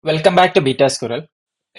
Welcome back to beta squirrel.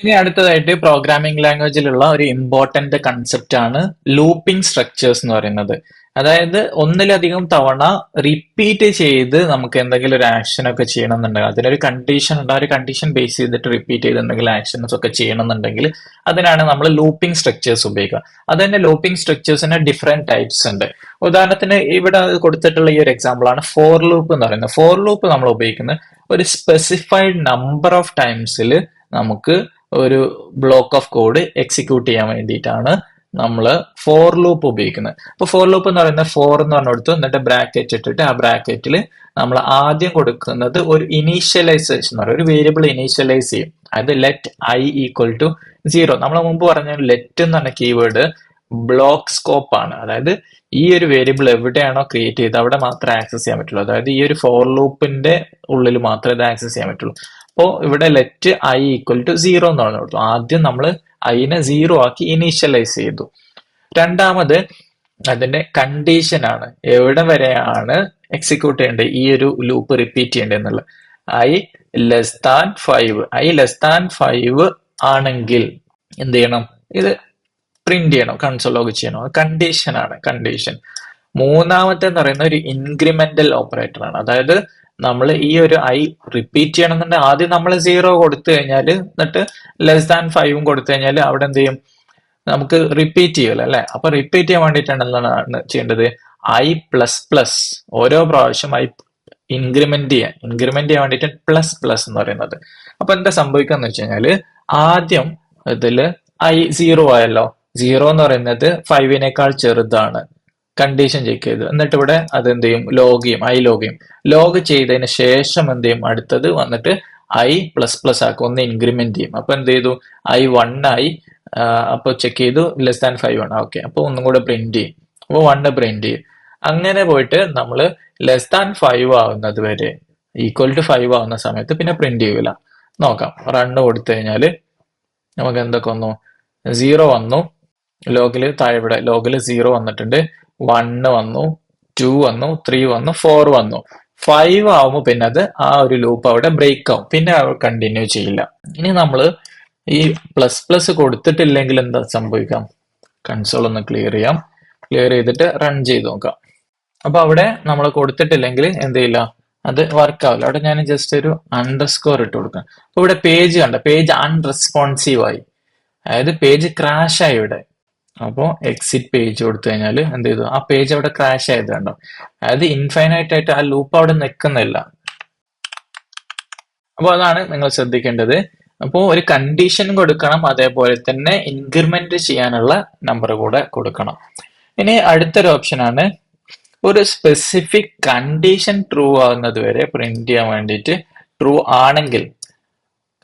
ഇനി അടുത്തതായിട്ട് programming ലാംഗ്വേജിലുള്ള ഒരു ഇമ്പോർട്ടന്റ് കൺസെപ്റ്റ് ആണ് ലൂപ്പിംഗ് സ്ട്രക്ചേഴ്സ് എന്ന് പറയുന്നത്. അതായത് ഒന്നിലധികം തവണ റിപ്പീറ്റ് ചെയ്ത് നമുക്ക് എന്തെങ്കിലും ഒരു ആക്ഷൻ ഒക്കെ ചെയ്യണമെന്നുണ്ടെങ്കിൽ അതിനൊരു കണ്ടീഷൻ ഉണ്ട്. ആ ഒരു കണ്ടീഷൻ ബേസ് ചെയ്തിട്ട് റിപ്പീറ്റ് ചെയ്ത് എന്തെങ്കിലും ആക്ഷൻസ് ഒക്കെ ചെയ്യണമെന്നുണ്ടെങ്കിൽ അതിനാണ് നമ്മൾ ലൂപ്പിംഗ് സ്ട്രക്ചേഴ്സ് ഉപയോഗിക്കുക. അത് തന്നെ ലൂപ്പിംഗ് സ്ട്രക്ചേഴ്സിന് ഡിഫറെന്റ് ടൈപ്സ് ഉണ്ട്. ഉദാഹരണത്തിന് ഇവിടെ കൊടുത്തിട്ടുള്ള ഈ ഒരു എക്സാമ്പിൾ ആണ് ഫോർ ലൂപ്പ് എന്ന് പറയുന്നത്. ഫോർ ലൂപ്പ് നമ്മൾ ഉപയോഗിക്കുന്നത് ഒരു സ്പെസിഫൈഡ് നമ്പർ ഓഫ് ടൈംസിൽ നമുക്ക് ഒരു ബ്ലോക്ക് ഓഫ് കോഡ് എക്സിക്യൂട്ട് ചെയ്യാൻ വേണ്ടിയിട്ടാണ് നമ്മൾ ഫോർ ലൂപ്പ് ഉപയോഗിക്കുന്നത്. അപ്പൊ ഫോർ ലൂപ്പ് എന്ന് പറയുന്നത് ഫോർ എന്ന് പറഞ്ഞു കൊടുത്തു, എന്നിട്ട് ബ്രാക്കറ്റ് ഇട്ടിട്ട് ആ ബ്രാക്കറ്റിൽ നമ്മൾ ആദ്യം കൊടുക്കുന്നത് ഒരു ഇനീഷ്യലൈസേഷൻ എന്ന് പറയും, ഒരു വേരിയബിൾ ഇനീഷ്യലൈസ് ചെയ്യും. അതായത് ലെറ്റ് ഐ ഈക്വൽ ടു 0. നമ്മൾ മുമ്പ് പറഞ്ഞ ലെറ്റ് എന്ന് പറഞ്ഞ കീവേഡ് ബ്ലോക്ക് സ്കോപ്പ് ആണ്. അതായത് ഈ ഒരു വേരിയബിൾ എവിടെയാണോ ക്രിയേറ്റ് ചെയ്ത് അവിടെ മാത്രമേ ആക്സസ് ചെയ്യാൻ പറ്റുള്ളൂ. അതായത് ഈ ഒരു ഫോർ ലൂപ്പിന്റെ ഉള്ളിൽ മാത്രമേ ഇത് ആക്സസ് ചെയ്യാൻ പറ്റുള്ളൂ. അപ്പോൾ ഇവിടെ ലെറ്റ് ഐ ഈക്വൽ ടു 0 എന്ന് പറഞ്ഞു കൊടുത്തു. ആദ്യം നമ്മൾ ഐനെ 0 ആക്കി ഇനീഷ്യലൈസ് ചെയ്തു. രണ്ടാമത് അതിന്റെ കണ്ടീഷൻ ആണ്, എവിടെ വരെയാണ് എക്സിക്യൂട്ട് ചെയ്യേണ്ടത്, ഈ ഒരു ലൂപ്പ് റിപ്പീറ്റ് ചെയ്യേണ്ടത് എന്നുള്ളത്. I less than 5. I less than 5 ആണെങ്കിൽ എന്ത് ചെയ്യണം, ഇത് പ്രിന്റ് ചെയ്യണം, കൺസോൾ ലോഗ് ചെയ്യണം. കണ്ടീഷൻ ആണ്, കണ്ടീഷൻ. മൂന്നാമത്തെ എന്ന് പറയുന്ന ഒരു ഇൻക്രിമെന്റൽ ഓപ്പറേറ്റർ ആണ്. അതായത് നമ്മൾ ഈ ഒരു ഐ റിപ്പീറ്റ് ചെയ്യണമെന്നുണ്ടെങ്കിൽ ആദ്യം നമ്മൾ 0 കൊടുത്തു കഴിഞ്ഞാൽ എന്നിട്ട് ലെസ് ദാൻ 5 കൊടുത്തു കഴിഞ്ഞാൽ അവിടെ എന്ത് ചെയ്യും, നമുക്ക് റിപ്പീറ്റ് ചെയ്യുമല്ലോ അല്ലെ. അപ്പൊ റിപ്പീറ്റ് ചെയ്യാൻ വേണ്ടിയിട്ടാണ് എന്താണ് ചെയ്യേണ്ടത്, ഐ പ്ലസ് പ്ലസ്. ഓരോ പ്രാവശ്യം ഐ ഇൻക്രിമെന്റ് ചെയ്യാൻ വേണ്ടിയിട്ട് പ്ലസ് പ്ലസ് എന്ന് പറയുന്നത്. അപ്പൊ എന്താ സംഭവിക്കാന്ന് വെച്ച് കഴിഞ്ഞാല് ആദ്യം ഇതില് ഐ 0 ആയല്ലോ. 0 എന്ന് പറയുന്നത് 5നേക്കാൾ ചെറുതാണ്. കണ്ടീഷൻ ചെക്ക് ചെയ്തു, എന്നിട്ട് ഇവിടെ അത് എന്ത് ചെയ്യും, ലോഗ് ചെയ്യും, ഐ ലോഗ് ചെയ്യും. ലോഗ് ചെയ്തതിന് ശേഷം എന്ത് ചെയ്യും, അടുത്തത് വന്നിട്ട് ഐ പ്ലസ് പ്ലസ് ആക്കും, ഒന്ന് ഇൻക്രിമെന്റ് ചെയ്യും. അപ്പൊ എന്ത് ചെയ്തു, ഐ 1 ആയി. അപ്പൊ ചെക്ക് ചെയ്തു ലെസ് ദാൻ 5 ആണ്. ഓക്കെ, അപ്പൊ ഒന്നും കൂടെ പ്രിന്റ് ചെയ്യും. അപ്പൊ 1 പ്രിന്റ് ചെയ്യും. അങ്ങനെ പോയിട്ട് നമ്മൾ ലെസ് ദാൻ 5 ആവുന്നത് വരെ, ഈക്വൽ ടു 5 ആവുന്ന സമയത്ത് പിന്നെ പ്രിന്റ് ചെയ്യൂല. നോക്കാം, റണ്ണ് കൊടുത്തു കഴിഞ്ഞാല് നമുക്ക് എന്തൊക്കെ വന്നു, 0 വന്നു, ലോഗില് താഴെ ഇവിടെ ലോഗില് 0 വന്നിട്ടുണ്ട്, 1 വന്നു, 2 വന്നു, 3 വന്നു, 4 വന്നു. 5 ആവുമ്പോൾ പിന്നെ അത് ആ ഒരു ലൂപ്പ് അവിടെ ബ്രേക്ക് ആവും, പിന്നെ കണ്ടിന്യൂ ചെയ്യില്ല. ഇനി നമ്മൾ ഈ പ്ലസ് പ്ലസ് കൊടുത്തിട്ടില്ലെങ്കിൽ എന്താ സംഭവിക്കാം, കൺസോൾ ഒന്ന് ക്ലിയർ ചെയ്യാം. ക്ലിയർ ചെയ്തിട്ട് റൺ ചെയ്ത് നോക്കാം. അപ്പൊ അവിടെ നമ്മൾ കൊടുത്തിട്ടില്ലെങ്കിൽ എന്ത് ചെയ്യില്ല, അത് വർക്ക് ആവില്ല. അവിടെ ഞാൻ ജസ്റ്റ് ഒരു അണ്ടർസ്കോർ ഇട്ട് കൊടുക്കാം. അപ്പൊ ഇവിടെ പേജ് കണ്ട, പേജ് അൺറെസ്പോൺസീവ് ആയി, അതായത് പേജ് ക്രാഷ് ആയി ഇവിടെ. അപ്പോൾ എക്സിറ്റ് പേജ് കൊടുത്തു കഴിഞ്ഞാൽ എന്ത് ചെയ്തു, ആ പേജ് അവിടെ ക്രാഷ് ആയത് കണ്ടോ. അതായത് ഇൻഫൈനൈറ്റ് ആയിട്ട് ആ ലൂപ്പ് അവിടെ നിൽക്കുന്നില്ല. അപ്പോൾ അതാണ് നിങ്ങൾ ശ്രദ്ധിക്കേണ്ടത്. അപ്പോൾ ഒരു കണ്ടീഷൻ കൊടുക്കണം, അതേപോലെ തന്നെ ഇൻക്രിമെന്റ് ചെയ്യാനുള്ള നമ്പർ കൂടെ കൊടുക്കണം. ഇനി അടുത്തൊരു ഓപ്ഷൻ ആണ്, ഒരു സ്പെസിഫിക് കണ്ടീഷൻ ട്രൂ ആകുന്നത് വരെ പ്രിന്റ് ചെയ്യാൻ വേണ്ടിയിട്ട്, ട്രൂ ആണെങ്കിൽ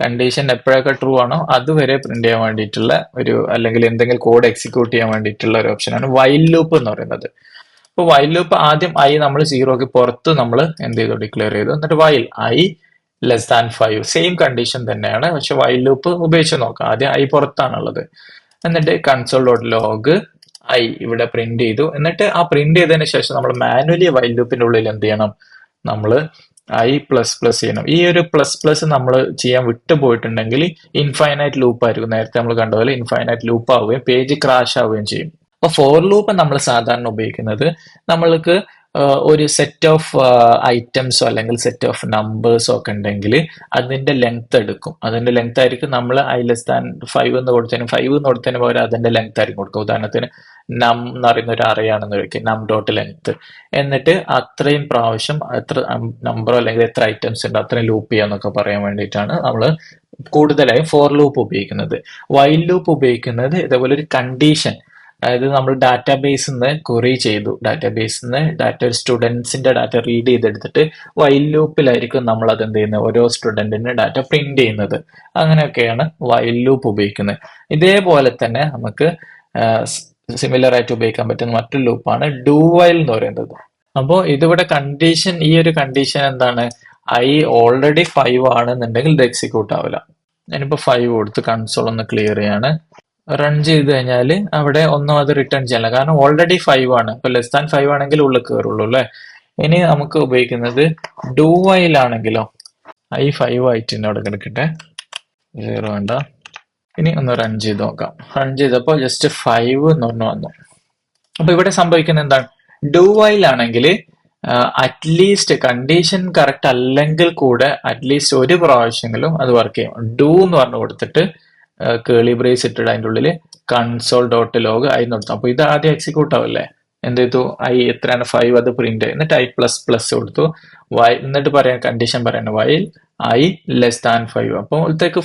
കണ്ടീഷൻ എപ്പോഴൊക്കെ ട്രൂ ആണോ അതുവരെ പ്രിന്റ് ചെയ്യാൻ വേണ്ടിയിട്ടുള്ള ഒരു, അല്ലെങ്കിൽ എന്തെങ്കിലും കോഡ് എക്സിക്യൂട്ട് ചെയ്യാൻ വേണ്ടിയിട്ടുള്ള ഒരു ഓപ്ഷനാണ് വൈൽ ലൂപ്പ് എന്ന് പറയുന്നത്. അപ്പോൾ വൈൽ ലൂപ്പ് ആദ്യം ഐ നമ്മൾ 0ക്ക് പുറത്ത് നമ്മൾ എന്ത് ചെയ്തു, ഡിക്ലെയർ ചെയ്തു. എന്നിട്ട് while I less than 5, same condition തന്നെയാണ്, പക്ഷെ വൈൽ ലൂപ്പ് ഉപയോഗിച്ച് നോക്കാം. ആദ്യം ഐ പുറത്താണുള്ളത്. എന്നിട്ട് കൺസോൾ ഡോട്ട് ലോഗ് ഐ ഇവിടെ പ്രിന്റ് ചെയ്തു. എന്നിട്ട് ആ പ്രിന്റ് ചെയ്തതിന് ശേഷം നമ്മൾ മാനുവലി വൈൽ ലൂപ്പിന്റെ ഉള്ളിൽ എന്ത് ചെയ്യണം, നമ്മൾ ഐ പ്ലസ് പ്ലസ് ചെയ്യണം. ഈ ഒരു പ്ലസ് പ്ലസ് നമ്മൾ ചെയ്യാൻ വിട്ടുപോയിട്ടുണ്ടെങ്കിൽ ഇൻഫൈനൈറ്റ് ലൂപ്പ് ആയിരിക്കും. നേരത്തെ നമ്മൾ കണ്ട പോലെ ഇൻഫൈനൈറ്റ് ലൂപ്പ് ആവുകയും പേജ് ക്രാഷ് ആവുകയും ചെയ്യും. അപ്പൊ ഫോർ ലൂപ്പ് നമ്മൾ സാധാരണ ഉപയോഗിക്കുന്നത്, നമ്മൾക്ക് ഒരു സെറ്റ് ഓഫ് ഐറ്റംസോ അല്ലെങ്കിൽ സെറ്റ് ഓഫ് നമ്പേഴ്സോ ഒക്കെ ഉണ്ടെങ്കിൽ അതിന്റെ ലെങ്ത് എടുക്കും. അതിന്റെ ലെങ്ത് ആയിരിക്കും നമ്മൾ ഐ ലെസ് ദാൻ 5 എന്ന് കൊടുത്തതിന് 5 എന്ന് കൊടുത്തതിന് പകരം അതിന്റെ ലെങ്ത് ആയിരിക്കും കൊടുക്കുക. ഉദാഹരണത്തിന് നം എന്ന് പറയുന്ന ഒരു അറയാണെന്ന് ചോദിക്കും, നം ഡോട്ട് ലെങ്ത്. എന്നിട്ട് അത്രയും പ്രാവശ്യം എത്ര നമ്പറോ അല്ലെങ്കിൽ എത്ര ഐറ്റംസ് ഉണ്ട് അത്രയും ലൂപ്പ് ചെയ്യാന്നൊക്കെ പറയാൻ വേണ്ടിയിട്ടാണ് നമ്മൾ കൂടുതലായും ഫോർ ലൂപ്പ് ഉപയോഗിക്കുന്നത്. വൈൽ ലൂപ്പ് ഉപയോഗിക്കുന്നത് ഇതേപോലെ ഒരു കണ്ടീഷൻ, അതായത് നമ്മൾ ഡാറ്റാബേസിൽ നിന്ന് ക്വറി ചെയ്തു, ഡാറ്റാബേസിൽ നിന്ന് ഡാറ്റ സ്റ്റുഡൻസിന്റെ ഡാറ്റ റീഡ് ചെയ്തെടുത്തിട്ട് വൈൽ ലൂപ്പിലായിരിക്കും നമ്മൾ അത് എന്ത് ചെയ്യുന്നത്, ഓരോ സ്റ്റുഡന്റിന് ഡാറ്റ പ്രിന്റ് ചെയ്യുന്നത്. അങ്ങനെയൊക്കെയാണ് വൈൽ ലൂപ്പ് ഉപയോഗിക്കുന്നത്. ഇതേപോലെ തന്നെ നമുക്ക് സിമിലർ ആയിട്ട് ഉപയോഗിക്കാൻ പറ്റുന്ന മറ്റൊരു ലൂപ്പാണ് ഡു വൈൽ എന്ന് പറയുന്നത്. അപ്പോൾ ഇതിവിടെ കണ്ടീഷൻ, ഈ ഒരു കണ്ടീഷൻ എന്താണ്, ഐ ഓൾറെഡി 5 ആണെന്നുണ്ടെങ്കിൽ ഇത് എക്സിക്യൂട്ട് ആവില്ല. ഞാനിപ്പോ 5 കൊടുത്ത് കൺസോൾ ഒന്ന് ക്ലിയർ ചെയ്യാണ്. റൺ ചെയ്ത് കഴിഞ്ഞാൽ അവിടെ ഒന്നും അത് റിട്ടേൺ ചെയ്യല്ല, കാരണം ഓൾറെഡി 5 ആണ്. ഇപ്പൊ ലെസ് ദാൻ 5 ആണെങ്കിൽ ഉള്ളിൽ കയറുള്ളൂ അല്ലെ. ഇനി നമുക്ക് ഉപയോഗിക്കുന്നത് ഡു വൈൽ ആണെങ്കിലോ, ഐ 5 ആയിട്ട് അവിടെ കിടക്കട്ടെ, 0 വേണ്ട. ഇനി ഒന്ന് റൺ ചെയ്ത് നോക്കാം. റൺ ചെയ്തപ്പോൾ ജസ്റ്റ് 5 എന്ന് പറഞ്ഞു വന്നു. അപ്പൊ ഇവിടെ സംഭവിക്കുന്നത് എന്താണ്? ഡു വൈൽ ആണെങ്കിൽ അറ്റ്ലീസ്റ്റ് കണ്ടീഷൻ കറക്റ്റ് അല്ലെങ്കിൽ കൂടെ അറ്റ്ലീസ്റ്റ് ഒരു പ്രാവശ്യമെങ്കിലും അത് വർക്ക് ചെയ്യും. ഡു എന്ന് പറഞ്ഞു കൊടുത്തിട്ട് കേളി ബ്രേസ് ഇട്ടിട്ട് അതിൻ്റെ ഉള്ളിൽ കൺസോൾ ഡോട്ട് ലോഗ് ആയി നിർത്തും. അപ്പൊ ഇത് ആദ്യം എക്സിക്യൂട്ട് ആവില്ലേ? എന്ത് ചെയ്തു? ഐ എത്രയാണ്? 5 അത് പ്രിന്റ് എന്നിട്ട് ഐ പ്ലസ് പ്ലസ് കൊടുത്തു. എന്നിട്ട് പറയാൻ കണ്ടീഷൻ പറയണം വൈൽ ഐ ലെസ് ദാൻ 5. അപ്പോഴത്തേക്ക്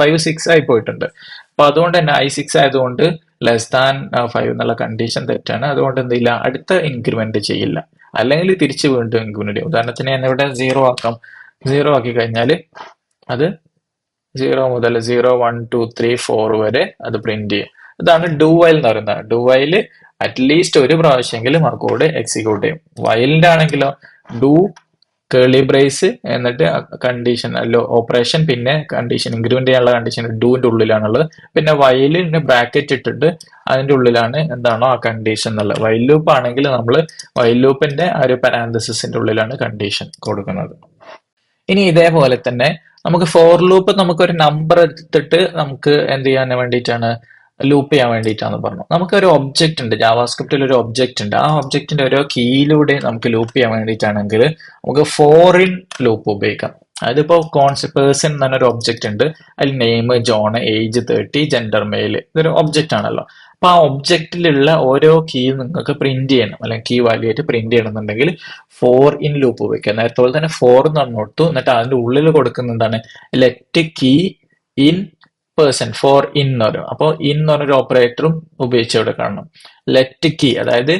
5 6 ആയി പോയിട്ടുണ്ട്. അപ്പൊ അതുകൊണ്ട് തന്നെ I6 ആയതുകൊണ്ട് ലെസ് ദാൻ 5 എന്നുള്ള കണ്ടീഷൻ തെറ്റാണ്. അതുകൊണ്ട് എന്തില്ല, അടുത്ത ഇൻക്രിമെന്റ് ചെയ്യില്ല. അല്ലെങ്കിൽ തിരിച്ച് വീണ്ടും ഇൻക്രിമെന്റ് ചെയ്യും. ഉദാഹരണത്തിന് ഞാൻ ഇവിടെ 0 ആക്കാം. 0 ആക്കി കഴിഞ്ഞാൽ അത് 0 മുതൽ 0 1 2 3 4 വരെ അത് പ്രിന്റ് ചെയ്യും. ഇതാണ് ഡു വൈൽ എന്ന് പറയുന്നത്. ഡു വൈൽ അറ്റ്ലീസ്റ്റ് ഒരു പ്രാവശ്യമെങ്കിലും ആ കോഡ് എക്സിക്യൂട്ട് ചെയ്യും. വൈലിന്റെ ആണെങ്കിലോ ഡു കേളി ബ്രേസ് എന്നിട്ട് കണ്ടീഷൻ ഓപ്പറേഷൻ പിന്നെ കണ്ടീഷൻ ഇൻക്രിമെന്റ് ചെയ്യാനുള്ള കണ്ടീഷൻ ഡൂവിന്റെ ഉള്ളിലാണുള്ളത്. പിന്നെ വൈലിന് ബ്രാക്കറ്റ് ഇട്ടിട്ട് അതിന്റെ ഉള്ളിലാണ് എന്താണോ ആ കണ്ടീഷൻ എന്നുള്ളത്. വൈൽ ലൂപ്പ് ആണെങ്കിൽ നമ്മൾ വൈൽ ലൂപ്പിന്റെ ആ ഒരു പാരാന്തസിന്റെ ഉള്ളിലാണ് കണ്ടീഷൻ കൊടുക്കുന്നത്. ഇനി ഇതേപോലെ തന്നെ നമുക്ക് ഫോർ ലൂപ്പ് നമുക്ക് ഒരു നമ്പർ എടുത്തിട്ട് നമുക്ക് എന്ത് ചെയ്യാൻ വേണ്ടിയിട്ടാണ്? ലൂപ്പ് ചെയ്യാൻ വേണ്ടിയിട്ടാണ് പറഞ്ഞു. നമുക്ക് ഒരു ഒബ്ജക്റ്റ് ഉണ്ട്, ജാവാസ്ക്രിപ്റ്റിൽ ഒരു ഒബ്ജക്റ്റ് ഉണ്ട്. ആ ഒബ്ജക്റ്റിന്റെ ഓരോ കീയിലൂടെ നമുക്ക് ലൂപ്പ് ചെയ്യാൻ വേണ്ടിയിട്ടാണെങ്കിൽ നമുക്ക് ഫോറിൻ ലൂപ്പ് ഉപയോഗിക്കാം. അതിപ്പോ പേഴ്സൺ എന്ന് പറഞ്ഞൊരു ഒബ്ജക്റ്റ് ഉണ്ട്. അതിൽ name John, age 30, gender mail, ഇതൊരു ഒബ്ജക്റ്റ് ആണല്ലോ. അപ്പൊ ആ ഒബ്ജക്റ്റിലുള്ള ഓരോ കീ നിങ്ങൾക്ക് പ്രിന്റ് ചെയ്യണം, അല്ലെങ്കിൽ കീ വാല്യൂ ആയിട്ട് പ്രിന്റ് ചെയ്യണമെന്നുണ്ടെങ്കിൽ ഫോർ ഇൻ ലൂപ്പ് ഉപയോഗിക്കുക. നേരത്തെ പോലെ തന്നെ ഫോർ എന്ന് പറഞ്ഞു കൊടുത്തു. എന്നിട്ട് അതിന്റെ ഉള്ളിൽ കൊടുക്കുന്ന എന്താണ്? Let key in person, for in എന്ന് പറയും. അപ്പോൾ ഇൻ എന്ന് പറഞ്ഞൊരു ഓപ്പറേറ്ററും ഉപയോഗിച്ച് ഇവിടെ കാണണം. ലെറ്റ് കീ അതായത്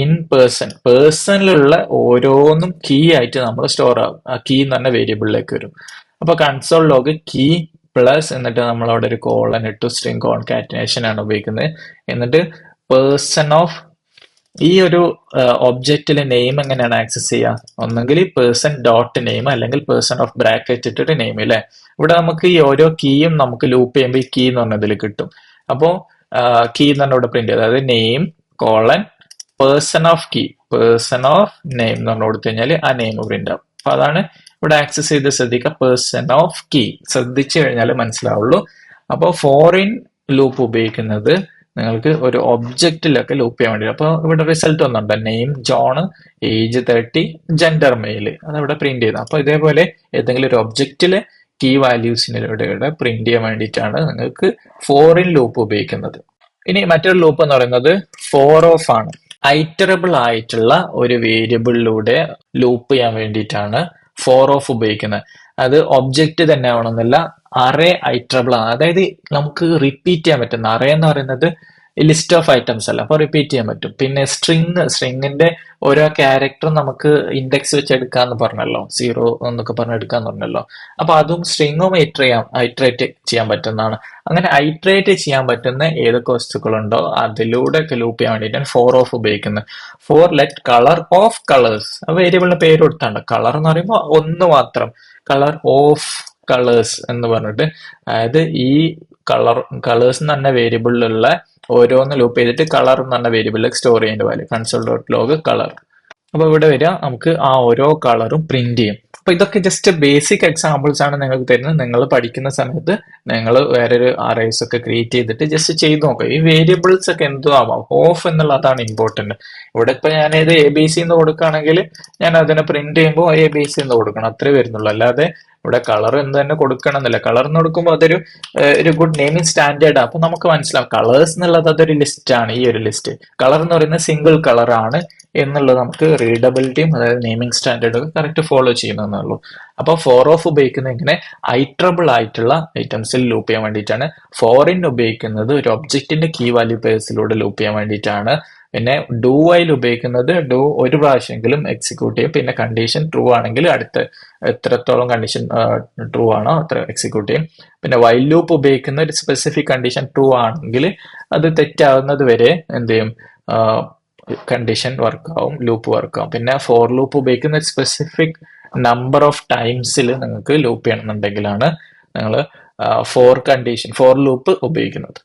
ഇൻ പേഴ്സണിലുള്ള ഓരോന്നും കീ ആയിട്ട് നമ്മൾ സ്റ്റോർ ആകും. ആ കീ എന്ന് പറഞ്ഞ വേരിയബിളിലേക്ക് വരും. അപ്പൊ കൺസോൾ ലോഗ് കീ പ്ലസ് എന്നിട്ട് നമ്മൾ അവിടെ ഒരു കോളൻ ഇട്ടു, സ്ട്രിംഗ് കോൺകാറ്റിനേഷൻ ആണ് ഉപയോഗിക്കുന്നത്. എന്നിട്ട് പേഴ്സൺ ഓഫ് ഈ ഒരു ഒബ്ജക്റ്റിലെ നെയിം എങ്ങനെയാണ് ആക്സസ് ചെയ്യുക? ഒന്നെങ്കിൽ പേഴ്സൺ ഡോട്ട് നെയിം അല്ലെങ്കിൽ പേഴ്സൺ ഓഫ് ബ്രാക്കറ്റ് ഇട്ടിട്ട് നെയിം അല്ലേ. ഇവിടെ നമുക്ക് ഈ ഓരോ കീയും നമുക്ക് ലൂപ്പ് ചെയ്യുമ്പോൾ ഈ കീ എന്ന് പറഞ്ഞതിൽ കിട്ടും. അപ്പോ കീ എന്ന് പറഞ്ഞ ഇവിടെ പ്രിന്റ് ചെയ്ത്, അതായത് name colon person of key, person of name എന്ന് പറഞ്ഞു കൊടുത്തു കഴിഞ്ഞാൽ ആ നെയിം പ്രിന്റ് ആവും. അപ്പൊ അതാണ് ഇവിടെ ആക്സസ് ചെയ്ത് ശ്രദ്ധിക്കുക, പേഴ്സൺ ഓഫ് കീ. ശ്രദ്ധിച്ചു കഴിഞ്ഞാൽ മനസ്സിലാവുള്ളൂ. അപ്പോൾ ഫോറിൻ ലൂപ്പ് ഉപയോഗിക്കുന്നത് നിങ്ങൾക്ക് ഒരു ഒബ്ജക്റ്റിലൊക്കെ ലൂപ്പ് ചെയ്യാൻ വേണ്ടി. അപ്പൊ ഇവിടെ റിസൾട്ട് ഒന്നുണ്ട്, name John, age 30, gender mail, അതവിടെ പ്രിന്റ് ചെയ്ത്. അപ്പൊ ഇതേപോലെ ഏതെങ്കിലും ഒരു ഒബ്ജക്റ്റിലെ കീ വാല്യൂസിനിലൂടെ പ്രിന്റ് ചെയ്യാൻ വേണ്ടിയിട്ടാണ് നിങ്ങൾക്ക് ഫോറിൻ ലൂപ്പ് ഉപയോഗിക്കുന്നത്. ഇനി മറ്റൊരു ലൂപ്പ് എന്ന് പറയുന്നത് ഫോർ ഓഫ് ആണ്. ഐറ്ററബിൾ ആയിട്ടുള്ള ഒരു വേരിയബിളിലൂടെ ലൂപ്പ് ചെയ്യാൻ വേണ്ടിയിട്ടാണ് ഫോർ ഓഫ് ഉപയോഗിക്കുന്നത്. അത് ഒബ്ജക്റ്റ് തന്നെ ആവണമെന്നില്ല, അറേ ഐറ്ററബിൾ ആണ്. അതായത് നമുക്ക് റിപ്പീറ്റ് ചെയ്യാൻ പറ്റുന്ന, അറേ എന്ന് പറയുന്നത് ലിസ്റ്റ് ഓഫ് ഐറ്റംസ് അല്ല, അപ്പൊ റിപ്പീറ്റ് ചെയ്യാൻ പറ്റും. പിന്നെ സ്ട്രിങ്ങിന്റെ ഓരോ ക്യാരക്ടറും നമുക്ക് ഇൻഡെക്സ് വെച്ച് എടുക്കാന്ന് പറഞ്ഞല്ലോ, 0 എന്നൊക്കെ പറഞ്ഞ് എടുക്കാന്ന് പറഞ്ഞല്ലോ. അപ്പൊ അതും സ്ട്രിങ്ങും ഐട്രേറ്റ് ചെയ്യാൻ പറ്റുന്നതാണ്. അങ്ങനെ ഐട്രേറ്റ് ചെയ്യാൻ പറ്റുന്ന ഏതൊക്കെ വസ്തുക്കളുണ്ടോ അതിലൂടെ ഒക്കെ ലൂപ്പ് ചെയ്യാൻ വേണ്ടിയിട്ടാണ് ഫോർ ഓഫ് ഉപയോഗിക്കുന്നത്. For let colour of colours, വേരിയബിളിന്റെ പേര് കൊടുത്താണ്. കളർ എന്ന് പറയുമ്പോൾ ഒന്ന് മാത്രം, കളർ ഓഫ് കളേഴ്സ് എന്ന് പറഞ്ഞിട്ട്, അതായത് ഈ കളേഴ്സ് എന്ന് പറഞ്ഞ വേരിയബിളിലുള്ള ഓരോന്ന് ലൂപ്പ് ചെയ്തിട്ട് കളർ എന്ന് പറഞ്ഞ വേരിയബിളിലേക്ക് സ്റ്റോർ ചെയ്യേണ്ട value console dot log colour. അപ്പൊ ഇവിടെ വരിക നമുക്ക് ആ ഓരോ കളറും പ്രിന്റ് ചെയ്യും. അപ്പൊ ഇതൊക്കെ ജസ്റ്റ് ബേസിക് എക്സാമ്പിൾസ് ആണ് നിങ്ങൾക്ക് തരുന്നത്. നിങ്ങൾ പഠിക്കുന്ന സമയത്ത് നിങ്ങൾ വേറൊരു അറേസ് ഒക്കെ ക്രിയേറ്റ് ചെയ്തിട്ട് ജസ്റ്റ് ചെയ്ത് നോക്കുക. ഈ വേരിയബിൾസ് ഒക്കെ എന്തോ ആവാം, ഓഫ് എന്നുള്ളതാണ് ഇമ്പോർട്ടന്റ്. ഇവിടെ ഇപ്പൊ ഞാൻ ഇത് ABC എന്ന് കൊടുക്കുകയാണെങ്കിൽ ഞാൻ അതിനെ പ്രിന്റ് ചെയ്യുമ്പോൾ ABC എന്ന് കൊടുക്കണം, അത്രേ വരുന്നുള്ളൂ. അല്ലാതെ ഇവിടെ കളർ എന്ത് തന്നെ കൊടുക്കണം എന്നില്ല. കളർ എന്ന് കൊടുക്കുമ്പോൾ അതൊരു ഗുഡ് നെയിമിങ് സ്റ്റാൻഡേർഡ്. അപ്പൊ നമുക്ക് മനസ്സിലാവും കളേഴ്സ് എന്നുള്ളത് അതൊരു ലിസ്റ്റ് ആണ്. ഈ ഒരു ലിസ്റ്റ് കളർ എന്ന് പറയുന്നത് സിംഗിൾ കളർ ആണ് എന്നുള്ളത് നമുക്ക് റീഡബിലിറ്റിയും അതായത് നെയിമിംഗ് സ്റ്റാൻഡേർഡ് ഒക്കെ കറക്റ്റ് ഫോളോ ചെയ്യുന്നതെന്നുള്ളൂ. അപ്പൊ ഫോർ ഓഫ് ഉപയോഗിക്കുന്നത് ഇങ്ങനെ ഐട്രബിൾ ആയിട്ടുള്ള ഐറ്റംസിൽ ലൂപ്പ് ചെയ്യാൻ വേണ്ടിയിട്ടാണ്. ഫോറിൻ ഉപയോഗിക്കുന്നത് ഒരു ഒബ്ജക്റ്റിന്റെ കീ വാല്യൂ പേഴ്സിലൂടെ ലൂപ്പ് ചെയ്യാൻ വേണ്ടിയിട്ടാണ്. പിന്നെ ഡു വൈൽ ഉപയോഗിക്കുന്നത് ഡു ഒരു പ്രാവശ്യമെങ്കിലും എക്സിക്യൂട്ട് ചെയ്യും. പിന്നെ കണ്ടീഷൻ ട്രൂ ആണെങ്കിൽ അടുത്ത എത്രത്തോളം കണ്ടീഷൻ ട്രൂ ആണോ അത്ര എക്സിക്യൂട്ട് ചെയ്യും. പിന്നെ വൈൽ ലൂപ്പ് ഉപയോഗിക്കുന്ന ഒരു സ്പെസിഫിക് കണ്ടീഷൻ ട്രൂ ആണെങ്കിൽ അത് തെറ്റാവുന്നത് വരെ എന്ത് ചെയ്യും, കണ്ടീഷൻ വർക്കാവും, ലൂപ്പ് വർക്കാവും. പിന്നെ ഫോർ ലൂപ്പ് ഉപയോഗിക്കുന്ന സ്പെസിഫിക് നമ്പർ ഓഫ് ടൈംസിൽ നിങ്ങൾക്ക് ലൂപ്പ് ചെയ്യണമെന്നുണ്ടെങ്കിലാണ് നിങ്ങൾ ഫോർ ലൂപ്പ് ഉപയോഗിക്കുന്നത്.